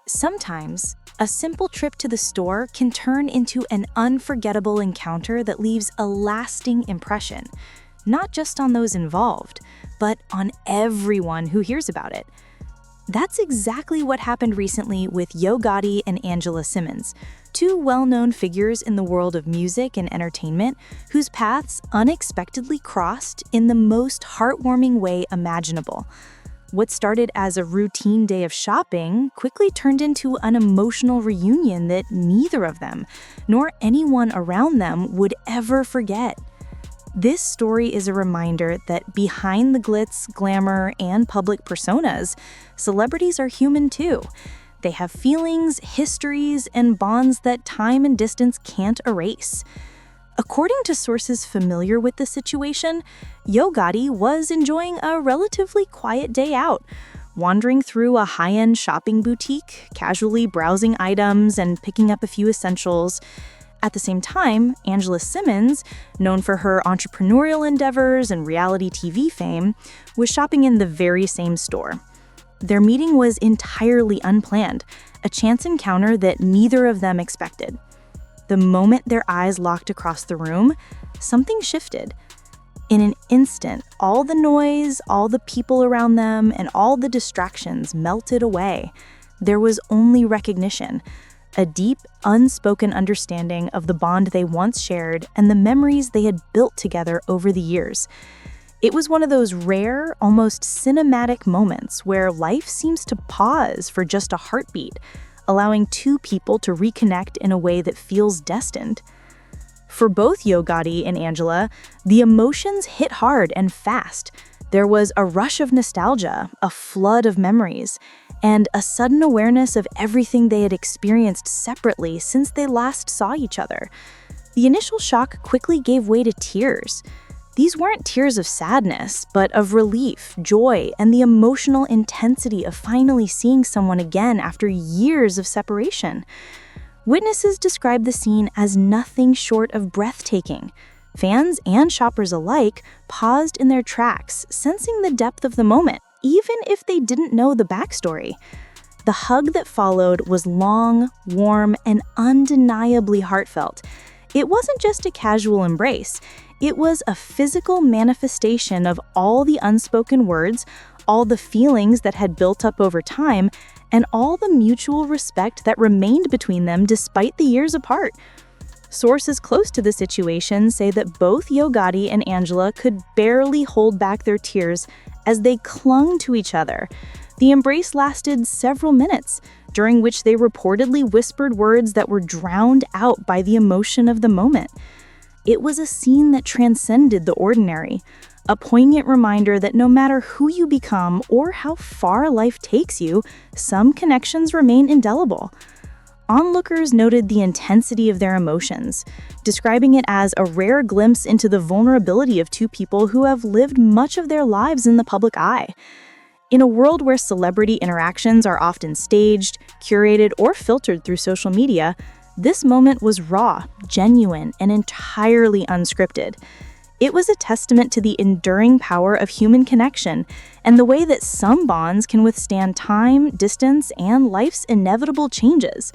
Sometimes, a simple trip to the store can turn into an unforgettable encounter that leaves a lasting impression, not just on those involved, but on everyone who hears about it. That's exactly what happened recently with Yo Gotti and Angela Simmons, two well-known figures in the world of music and entertainment whose paths unexpectedly crossed in the most heartwarming way imaginable. What started as a routine day of shopping quickly turned into an emotional reunion that neither of them, nor anyone around them, would ever forget. This story is a reminder that behind the glitz, glamour, and public personas, celebrities are human too. They have feelings, histories, and bonds that time and distance can't erase. According to sources familiar with the situation, Yo Gotti was enjoying a relatively quiet day out, wandering through a high-end shopping boutique, casually browsing items and picking up a few essentials. At the same time, Angela Simmons, known for her entrepreneurial endeavors and reality TV fame, was shopping in the very same store. Their meeting was entirely unplanned, a chance encounter that neither of them expected. The moment their eyes locked across the room, something shifted. In an instant, all the noise, all the people around them, and all the distractions melted away. There was only recognition, a deep, unspoken understanding of the bond they once shared and the memories they had built together over the years. It was one of those rare, almost cinematic moments where life seems to pause for just a heartbeat, allowing two people to reconnect in a way that feels destined. For both Yo Gotti and Angela, the emotions hit hard and fast. There was a rush of nostalgia, a flood of memories, and a sudden awareness of everything they had experienced separately since they last saw each other. The initial shock quickly gave way to tears. These weren't tears of sadness, but of relief, joy, and the emotional intensity of finally seeing someone again after years of separation. Witnesses described the scene as nothing short of breathtaking. Fans and shoppers alike paused in their tracks, sensing the depth of the moment, even if they didn't know the backstory. The hug that followed was long, warm, and undeniably heartfelt. It wasn't just a casual embrace. It was a physical manifestation of all the unspoken words, all the feelings that had built up over time, and all the mutual respect that remained between them despite the years apart. Sources close to the situation say that both Yo Gotti and Angela could barely hold back their tears as they clung to each other. The embrace lasted several minutes, during which they reportedly whispered words that were drowned out by the emotion of the moment. It was a scene that transcended the ordinary, a poignant reminder that no matter who you become or how far life takes you, some connections remain indelible. Onlookers noted the intensity of their emotions, describing it as a rare glimpse into the vulnerability of two people who have lived much of their lives in the public eye. In a world where celebrity interactions are often staged, curated, or filtered through social media, this moment was raw, genuine, and entirely unscripted. It was a testament to the enduring power of human connection and the way that some bonds can withstand time, distance, and life's inevitable changes.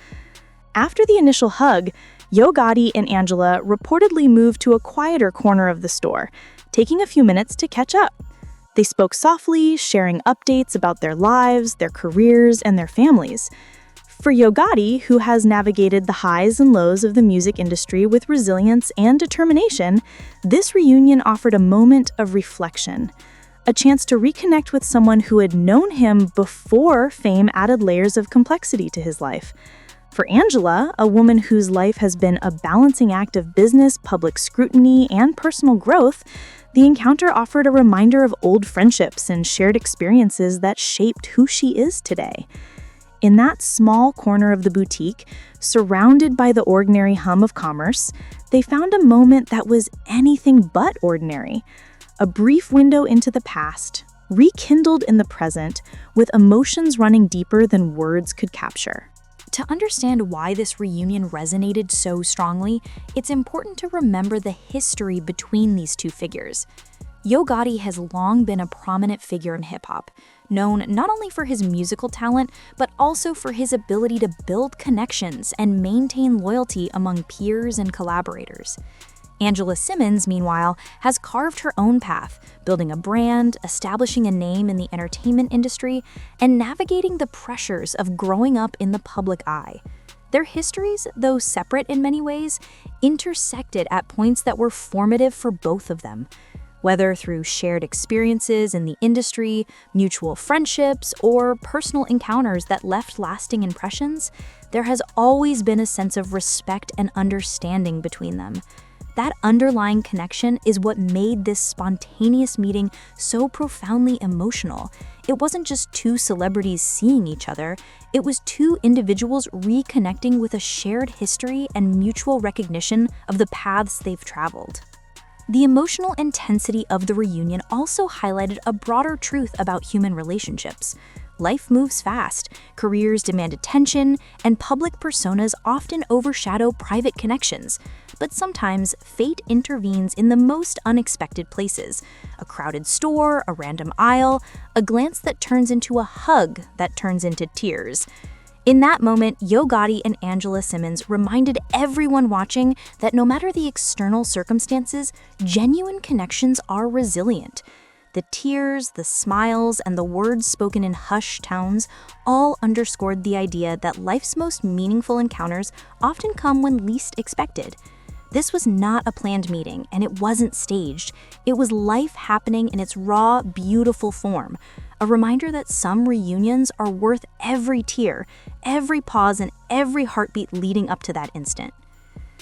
After the initial hug, Yo Gotti and Angela reportedly moved to a quieter corner of the store, taking a few minutes to catch up. They spoke softly, sharing updates about their lives, their careers, and their families. For Yo Gotti, who has navigated the highs and lows of the music industry with resilience and determination, this reunion offered a moment of reflection, a chance to reconnect with someone who had known him before fame added layers of complexity to his life. For Angela, a woman whose life has been a balancing act of business, public scrutiny, and personal growth, the encounter offered a reminder of old friendships and shared experiences that shaped who she is today. In that small corner of the boutique, surrounded by the ordinary hum of commerce, they found a moment that was anything but ordinary. A brief window into the past, rekindled in the present, with emotions running deeper than words could capture. To understand why this reunion resonated so strongly, it's important to remember the history between these two figures. Yo Gotti has long been a prominent figure in hip-hop, known not only for his musical talent, but also for his ability to build connections and maintain loyalty among peers and collaborators. Angela Simmons, meanwhile, has carved her own path, building a brand, establishing a name in the entertainment industry, and navigating the pressures of growing up in the public eye. Their histories, though separate in many ways, intersected at points that were formative for both of them. Whether through shared experiences in the industry, mutual friendships, or personal encounters that left lasting impressions, there has always been a sense of respect and understanding between them. That underlying connection is what made this spontaneous meeting so profoundly emotional. It wasn't just two celebrities seeing each other, it was two individuals reconnecting with a shared history and mutual recognition of the paths they've traveled. The emotional intensity of the reunion also highlighted a broader truth about human relationships. Life moves fast, careers demand attention, and public personas often overshadow private connections. But sometimes, fate intervenes in the most unexpected places. A crowded store, a random aisle, a glance that turns into a hug that turns into tears. In that moment, Gotti and Angela Simmons reminded everyone watching that no matter the external circumstances, genuine connections are resilient. The tears, the smiles, and the words spoken in hushed tones all underscored the idea that life's most meaningful encounters often come when least expected. This was not a planned meeting, and it wasn't staged. It was life happening in its raw, beautiful form. A reminder that some reunions are worth every tear, every pause, and every heartbeat leading up to that instant.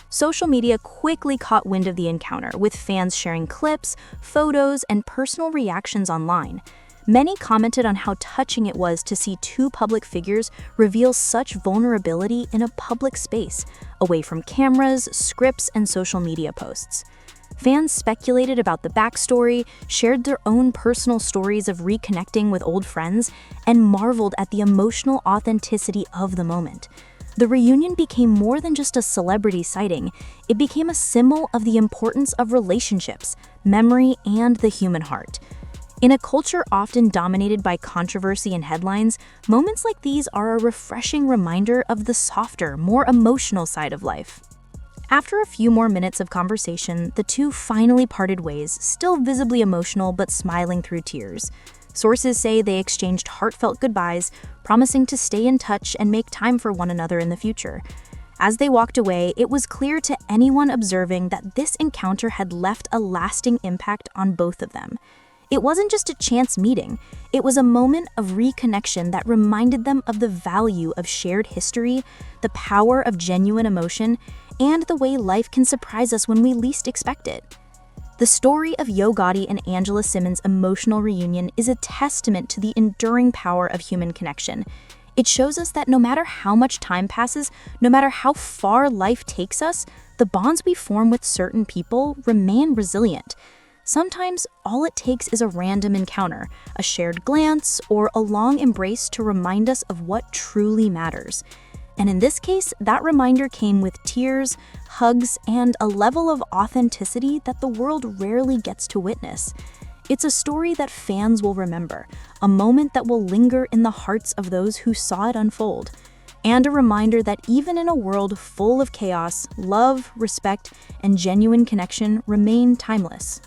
Social media quickly caught wind of the encounter, with fans sharing clips, photos, and personal reactions online. Many commented on how touching it was to see two public figures reveal such vulnerability in a public space, away from cameras, scripts, and social media posts. Fans speculated about the backstory, shared their own personal stories of reconnecting with old friends, and marveled at the emotional authenticity of the moment. The reunion became more than just a celebrity sighting. It became a symbol of the importance of relationships, memory, and the human heart. In a culture often dominated by controversy and headlines, moments like these are a refreshing reminder of the softer, more emotional side of life. After a few more minutes of conversation, the two finally parted ways, still visibly emotional but smiling through tears. Sources say they exchanged heartfelt goodbyes, promising to stay in touch and make time for one another in the future. As they walked away, it was clear to anyone observing that this encounter had left a lasting impact on both of them. It wasn't just a chance meeting, it was a moment of reconnection that reminded them of the value of shared history, the power of genuine emotion, and the way life can surprise us when we least expect it. The story of Gotti and Angela Simmons' emotional reunion is a testament to the enduring power of human connection. It shows us that no matter how much time passes, no matter how far life takes us, the bonds we form with certain people remain resilient. Sometimes all it takes is a random encounter, a shared glance, or a long embrace to remind us of what truly matters. And in this case, that reminder came with tears, hugs, and a level of authenticity that the world rarely gets to witness. It's a story that fans will remember, a moment that will linger in the hearts of those who saw it unfold, and a reminder that even in a world full of chaos, love, respect, and genuine connection remain timeless.